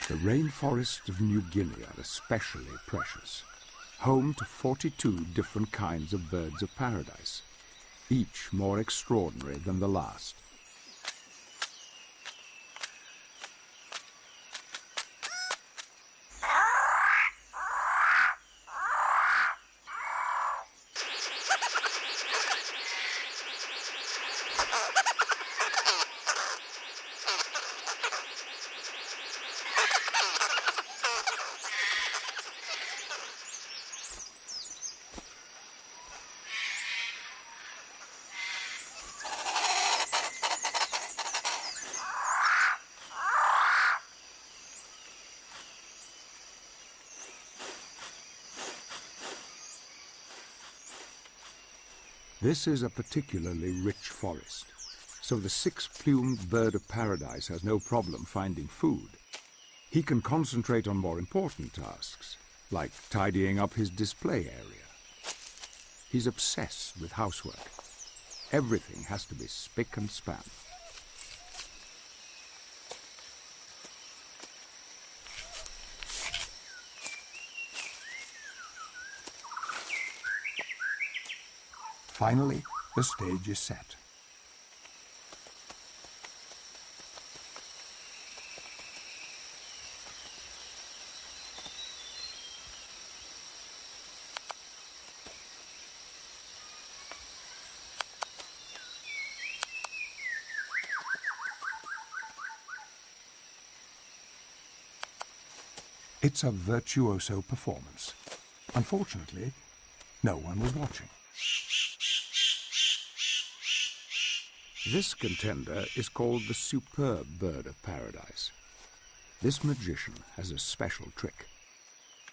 The rainforests of New Guinea are especially precious, home to 42 different kinds of birds of paradise, each more extraordinary than the last. This is a particularly rich forest, so the six-plumed bird of paradise has no problem finding food. He can concentrate on more important tasks, like tidying up his display area. He's obsessed with housework. Everything has to be spick and span. Finally, the stage is set. It's a virtuoso performance. Unfortunately, no one was watching. This contender is called the Superb Bird of Paradise. This magician has a special trick.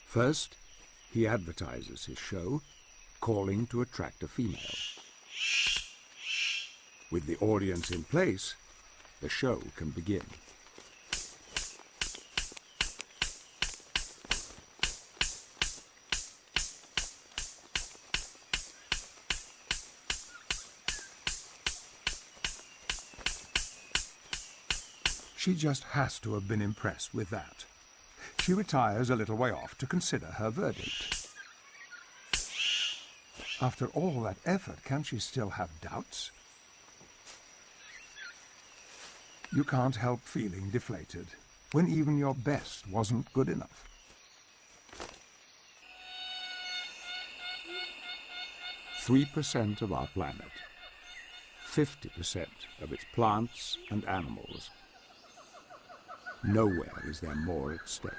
First, he advertises his show, calling to attract a female. With the audience in place, the show can begin. She just has to have been impressed with that. She retires a little way off to consider her verdict. After all that effort, can she still have doubts? You can't help feeling deflated when even your best wasn't good enough. 3% of our planet, 50% of its plants and animals. Nowhere is there more at stake.